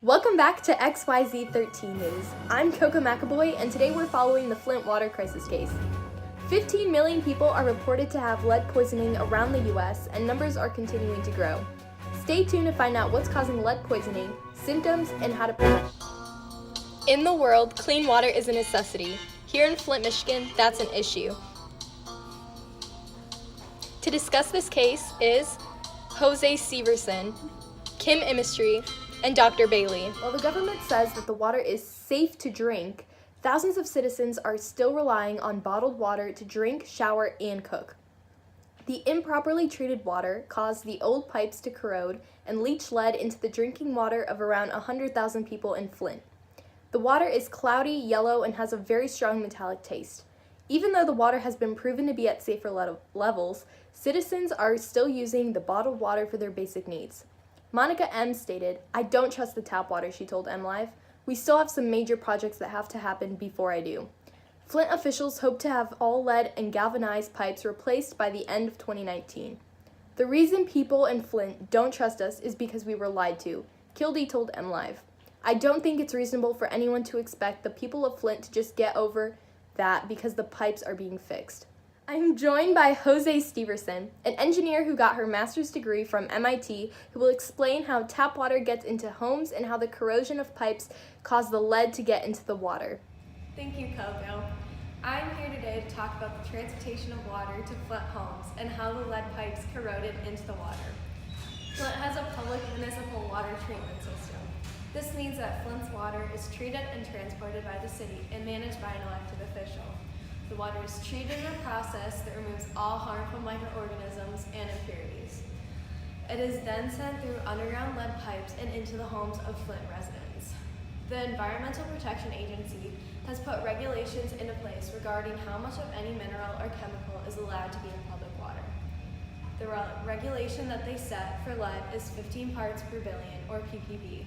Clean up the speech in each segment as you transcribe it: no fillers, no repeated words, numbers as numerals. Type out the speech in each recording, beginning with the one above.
Welcome back to XYZ13 News. I'm Coco McAvoy, and today we're following the Flint water crisis case. 15 million people are reported to have lead poisoning around the U.S., and numbers are continuing to grow. Stay tuned to find out what's causing lead poisoning, symptoms, and how to prevent it. In the world, clean water is a necessity. Here in Flint, Michigan, that's an issue. To discuss this case is Jose Severson, Kim Imistry, and Dr. Bailey. While the government says that the water is safe to drink, thousands of citizens are still relying on bottled water to drink, shower, and cook. The improperly treated water caused the old pipes to corrode and leach lead into the drinking water of around 100,000 people in Flint. The water is cloudy, yellow, and has a very strong metallic taste. Even though the water has been proven to be at safer levels, citizens are still using the bottled water for their basic needs. Monica M. stated, "I don't trust the tap water," she told MLive. "We still have some major projects that have to happen before I do." Flint officials hope to have all lead and galvanized pipes replaced by the end of 2019. "The reason people in Flint don't trust us is because we were lied to," Kildee told MLive. "I don't think it's reasonable for anyone to expect the people of Flint to just get over that because the pipes are being fixed." I'm joined by Jose Severson, an engineer who got her master's degree from MIT, who will explain how tap water gets into homes and how the corrosion of pipes caused the lead to get into the water. Thank you, Coco. I'm here today to talk about the transportation of water to Flint homes and how the lead pipes corroded into the water. Flint has a public municipal water treatment system. This means that Flint's water is treated and transported by the city and managed by an elected official. The water is treated in a process that removes all harmful microorganisms and impurities. It is then sent through underground lead pipes and into the homes of Flint residents. The Environmental Protection Agency has put regulations into place regarding how much of any mineral or chemical is allowed to be in public water. The regulation that they set for lead is 15 parts per billion, or ppb.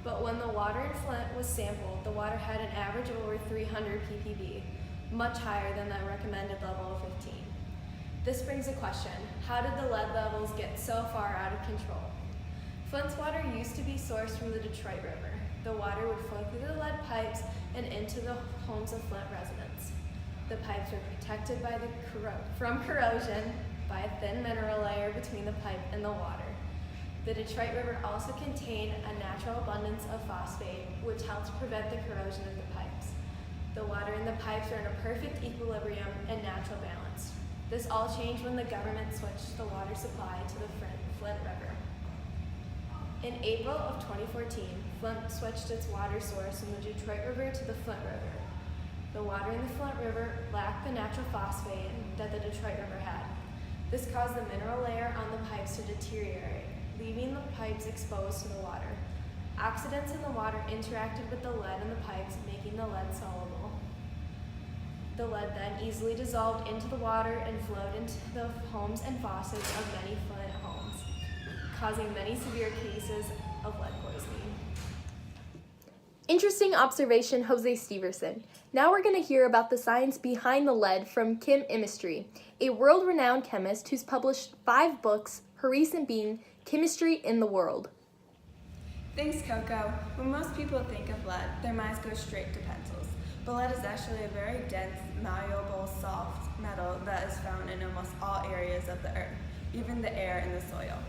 But when the water in Flint was sampled, the water had an average of over 300 ppb, much higher than that recommended level of 15. This brings a question: how did the lead levels get so far out of control? Flint's water used to be sourced from the Detroit River. The water would flow through the lead pipes and into the homes of Flint residents. The pipes were protected from corrosion by a thin mineral layer between the pipe and the water. The Detroit River also contained a natural abundance of phosphate, which helps prevent the corrosion of the pipes. The water in the pipes are in a perfect equilibrium and natural balance. This all changed when the government switched the water supply to the Flint River. In April of 2014, Flint switched its water source from the Detroit River to the Flint River. The water in the Flint River lacked the natural phosphate that the Detroit River had. This caused the mineral layer on the pipes to deteriorate, leaving the pipes exposed to the water. Oxidants in the water interacted with the lead in the pipes, making the lead soluble. The lead then easily dissolved into the water and flowed into the homes and faucets of many Flint homes, causing many severe cases of lead poisoning. Interesting observation, Jose Severson. Now we're going to hear about the science behind the lead from Kim Imistry, a world-renowned chemist who's published 5 books, her recent being Chemistry in the World. Thanks, Coco. When most people think of lead, their minds go straight to pencils. But lead is actually a very dense, malleable, soft metal that is found in almost all areas of the earth, even the air and the soil.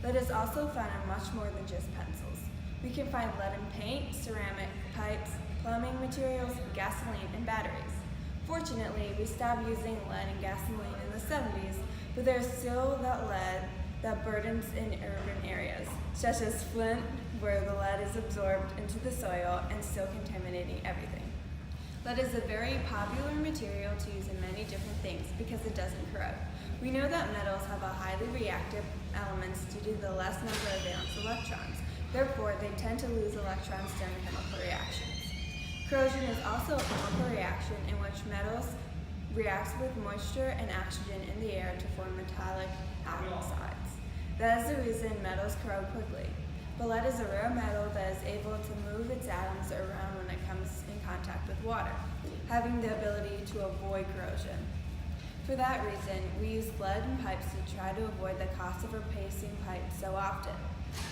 Lead is also found in much more than just pencils. We can find lead in paint, ceramic, pipes, plumbing materials, gasoline, and batteries. Fortunately, we stopped using lead and gasoline in the 70s, but there's still that lead that burdens in urban areas, such as Flint, where the lead is absorbed into the soil and still contaminating everything. Lead is a very popular material to use in many different things because it doesn't corrode. We know that metals have a highly reactive elements due to the less number of valence electrons. Therefore, they tend to lose electrons during chemical reactions. Corrosion is also a chemical reaction in which metals react with moisture and oxygen in the air to form metallic oxides. That is the reason metals corrode quickly. But lead is a rare metal that is able to move its atoms around when it comes in contact with water, having the ability to avoid corrosion. For that reason, we use lead in pipes to try to avoid the cost of replacing pipes so often.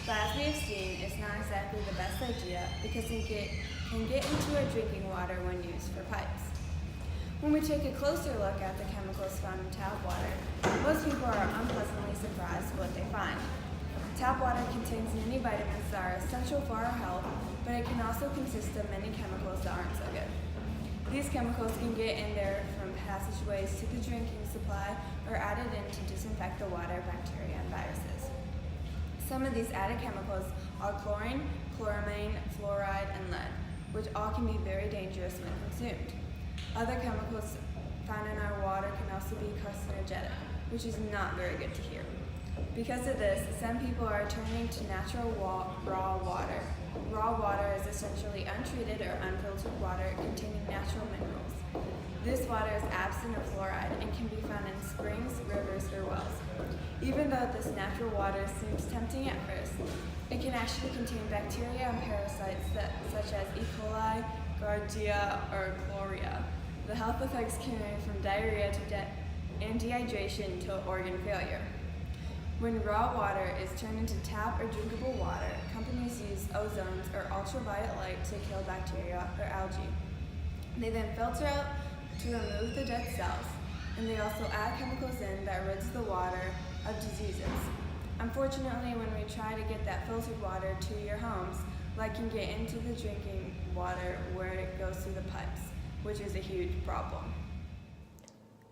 But as we have seen, it's not exactly the best idea because it can get into our drinking water when used for pipes. When we take a closer look at the chemicals found in tap water, most people are unpleasantly surprised what they find. Tap water contains many vitamins that are essential for our health, but it can also consist of many chemicals that aren't so good. These chemicals can get in there from passageways to the drinking supply or added in to disinfect the water, bacteria, and viruses. Some of these added chemicals are chlorine, chloramine, fluoride, and lead, which all can be very dangerous when consumed. Other chemicals found in our water can also be carcinogenic, which is not very good to hear. Because of this, some people are turning to natural raw water. Raw water is essentially untreated or unfiltered water containing natural minerals. This water is absent of fluoride and can be found in springs, rivers, or wells. Even though this natural water seems tempting at first, it can actually contain bacteria and parasites such as E. coli, Giardia, or chloria. The health effects can range from diarrhea and dehydration to organ failure. When raw water is turned into tap or drinkable water, companies use ozones or ultraviolet light to kill bacteria or algae. They then filter out to remove the dead cells, and they also add chemicals in that rids the water of diseases. Unfortunately, when we try to get that filtered water to your homes, lead can get into the drinking water where it goes through the pipes, which is a huge problem.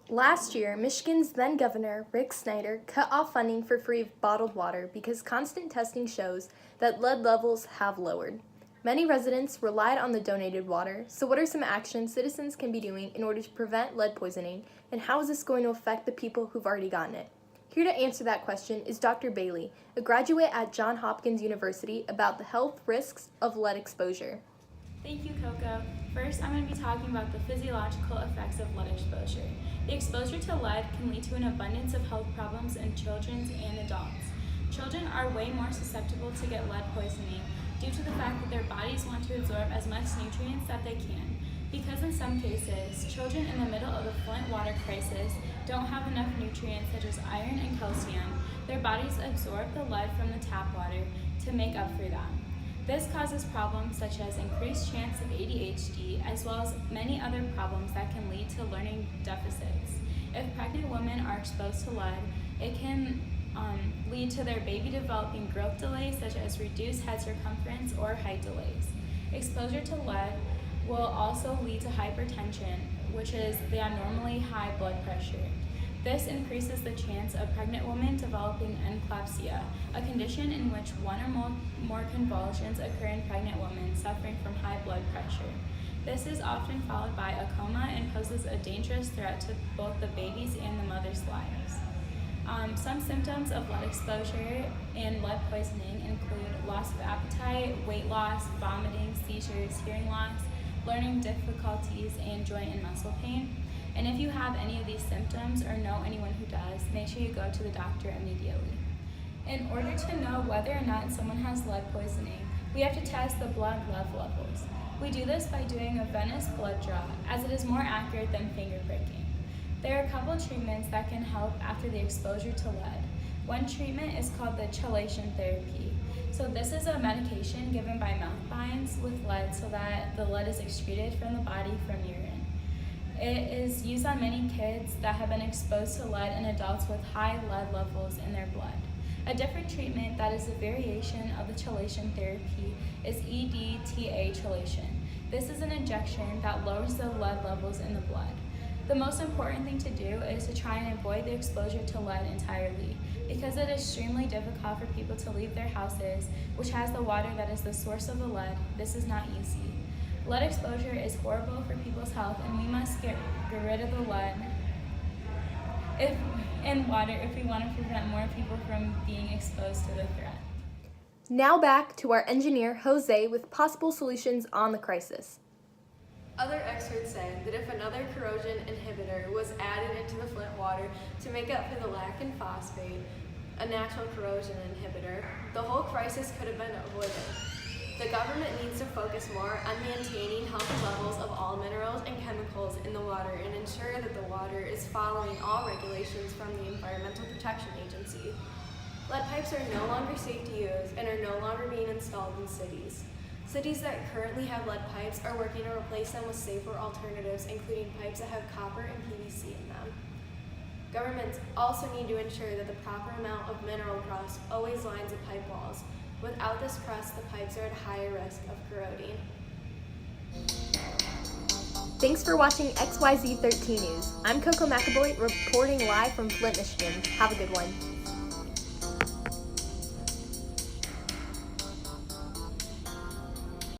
Last year, Michigan's then governor, Rick Snyder, cut off funding for free bottled water because constant testing shows that lead levels have lowered. Many residents relied on the donated water, so what are some actions citizens can be doing in order to prevent lead poisoning, and how is this going to affect the people who've already gotten it? Here to answer that question is Dr. Bailey, a graduate at Johns Hopkins University, about the health risks of lead exposure. Thank you, Coco. First, I'm going to be talking about the physiological effects of lead exposure. The exposure to lead can lead to an abundance of health problems in children and adults. Children are way more susceptible to get lead poisoning due to the fact that their bodies want to absorb as much nutrients that they can. Because in some cases, children in the middle of the Flint water crisis don't have enough nutrients such as iron and calcium, their bodies absorb the lead from the tap water to make up for that. This causes problems such as increased chance of ADHD, as well as many other problems that can lead to learning deficits. If pregnant women are exposed to lead, it can lead to their baby developing growth delays such as reduced head circumference or height delays. Exposure to lead will also lead to hypertension, which is the abnormally high blood pressure. This increases the chance of pregnant women developing eclampsia, a condition in which one or more convulsions occur in pregnant women suffering from high blood pressure. This is often followed by a coma and poses a dangerous threat to both the babies and the mother's lives. Some symptoms of lead exposure and lead poisoning include loss of appetite, weight loss, vomiting, seizures, hearing loss, learning difficulties, and joint and muscle pain. And if you have any of these symptoms or know anyone who does, make sure you go to the doctor immediately. In order to know whether or not someone has lead poisoning, we have to test the blood lead levels. We do this by doing a venous blood draw, as it is more accurate than finger pricking. There are a couple of treatments that can help after the exposure to lead. One treatment is called the chelation therapy. So this is a medication given by mouth binds with lead so that the lead is excreted from the body from urine. It is used on many kids that have been exposed to lead and adults with high lead levels in their blood. A different treatment that is a variation of the chelation therapy is EDTA chelation. This is an injection that lowers the lead levels in the blood. The most important thing to do is to try and avoid the exposure to lead entirely, because it is extremely difficult for people to leave their houses, which has the water that is the source of the lead. This is not easy. Lead exposure is horrible for people's health, and we must get rid of the lead in water if we want to prevent more people from being exposed to the threat. Now back to our engineer, Jose, with possible solutions on the crisis. Other experts say that if another corrosion inhibitor was added into the Flint water to make up for the lack in phosphate, a natural corrosion inhibitor, the whole crisis could have been avoided. The government needs to focus more on maintaining healthy levels of all minerals and chemicals in the water and ensure that the water is following all regulations from the Environmental Protection Agency. Lead pipes are no longer safe to use and are no longer being installed in cities. Cities that currently have lead pipes are working to replace them with safer alternatives, including pipes that have copper and PVC in them. Governments also need to ensure that the proper amount of mineral crust always lines the pipe walls. Without this crust, the pipes are at higher risk of corroding. Thanks for watching XYZ 13 News. I'm Coco McAvoy reporting live from Flint, Michigan. Have a good one.